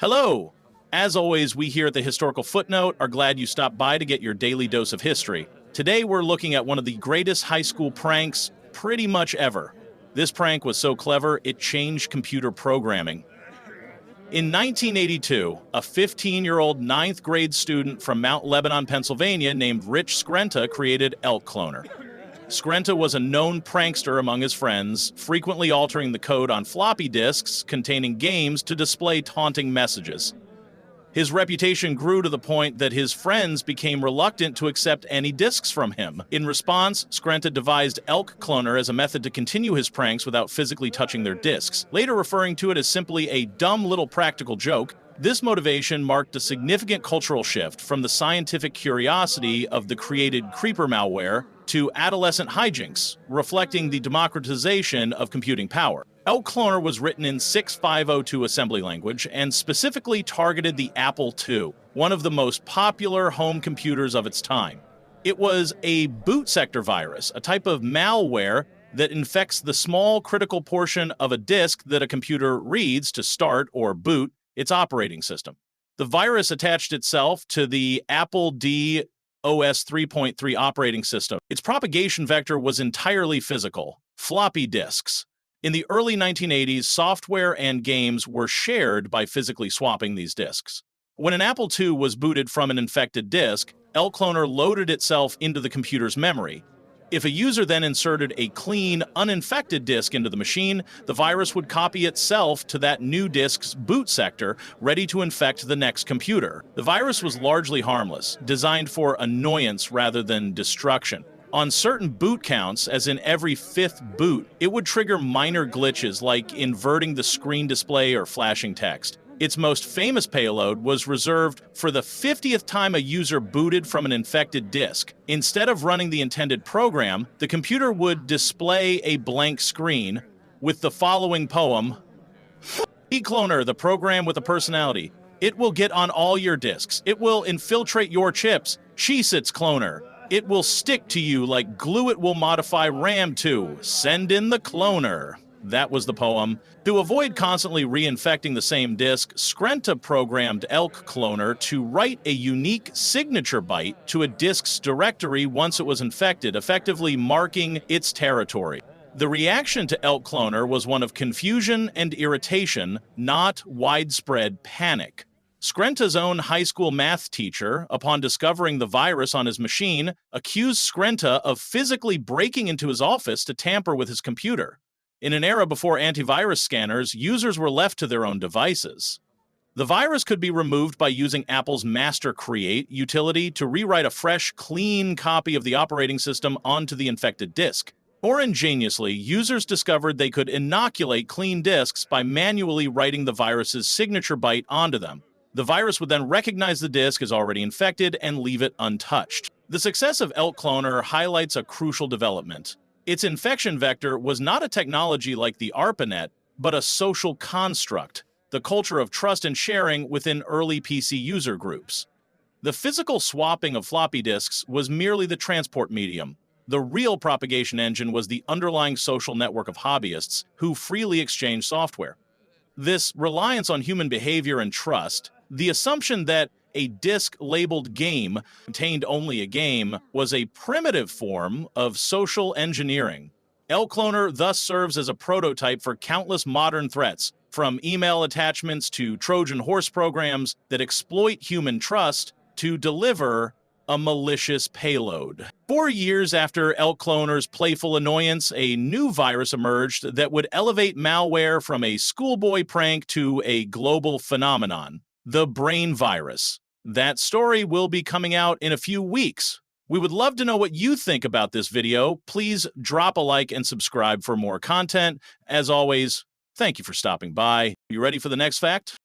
Hello! As always, we here at the Historical Footnote are glad you stopped by to get your daily dose of history. Today we're looking at one of the greatest high school pranks pretty much ever. This prank was so clever, it changed computer programming. In 1982, a 15-year-old ninth grade student from Mount Lebanon, Pennsylvania named Rich Skrenta created Elk Cloner. Skrenta was a known prankster among his friends, frequently altering the code on floppy disks containing games to display taunting messages. His reputation grew to the point that his friends became reluctant to accept any disks from him. In response, Skrenta devised Elk Cloner as a method to continue his pranks without physically touching their disks, later referring to it as simply a dumb little practical joke. This motivation marked a significant cultural shift from the scientific curiosity of the created creeper malware to adolescent hijinks, reflecting the democratization of computing power. Elk Cloner was written in 6502 assembly language and specifically targeted the Apple II, one of the most popular home computers of its time. It was a boot sector virus, a type of malware that infects the small critical portion of a disk that a computer reads to start or boot its operating system. The virus attached itself to the Apple II OS 3.3 operating system. Its propagation vector was entirely physical, floppy disks. In the early 1980s, software and games were shared by physically swapping these disks. When an Apple II was booted from an infected disk, Elk Cloner loaded itself into the computer's memory. If a user then inserted a clean, uninfected disk into the machine, the virus would copy itself to that new disk's boot sector, ready to infect the next computer. The virus was largely harmless, designed for annoyance rather than destruction. On certain boot counts, as in every fifth boot, it would trigger minor glitches like inverting the screen display or flashing text. Its most famous payload was reserved for the 50th time a user booted from an infected disk. Instead of running the intended program, the computer would display a blank screen with the following poem: Elk Cloner, the program with a personality. It will get on all your disks. It will infiltrate your chips. Cheez-Its Cloner. It will stick to you like glue. It will modify RAM to. Send in the cloner. That was the poem. To avoid constantly reinfecting the same disk, Skrenta programmed Elk Cloner to write a unique signature byte to a disk's directory once it was infected, effectively marking its territory. The reaction to Elk Cloner was one of confusion and irritation, not widespread panic. Skrenta's own high school math teacher, upon discovering the virus on his machine, accused Skrenta of physically breaking into his office to tamper with his computer. In an era before antivirus scanners, users were left to their own devices. The virus could be removed by using Apple's Master Create utility to rewrite a fresh, clean copy of the operating system onto the infected disk. More ingeniously, users discovered they could inoculate clean disks by manually writing the virus's signature byte onto them. The virus would then recognize the disk as already infected and leave it untouched. The success of Elk Cloner highlights a crucial development. Its infection vector was not a technology like the ARPANET, but a social construct, the culture of trust and sharing within early PC user groups. The physical swapping of floppy disks was merely the transport medium. The real propagation engine was the underlying social network of hobbyists who freely exchanged software. This reliance on human behavior and trust, the assumption that a disk labeled game contained only a game, was a primitive form of social engineering. Elk Cloner thus serves as a prototype for countless modern threats, from email attachments to Trojan horse programs that exploit human trust to deliver a malicious payload. 4 years after Elk Cloner's playful annoyance, a new virus emerged that would elevate malware from a schoolboy prank to a global phenomenon: the brain virus. That story will be coming out in a few weeks. We would love to know what you think about this video. Please drop a like and subscribe for more content. As always, thank you for stopping by. You ready for the next fact?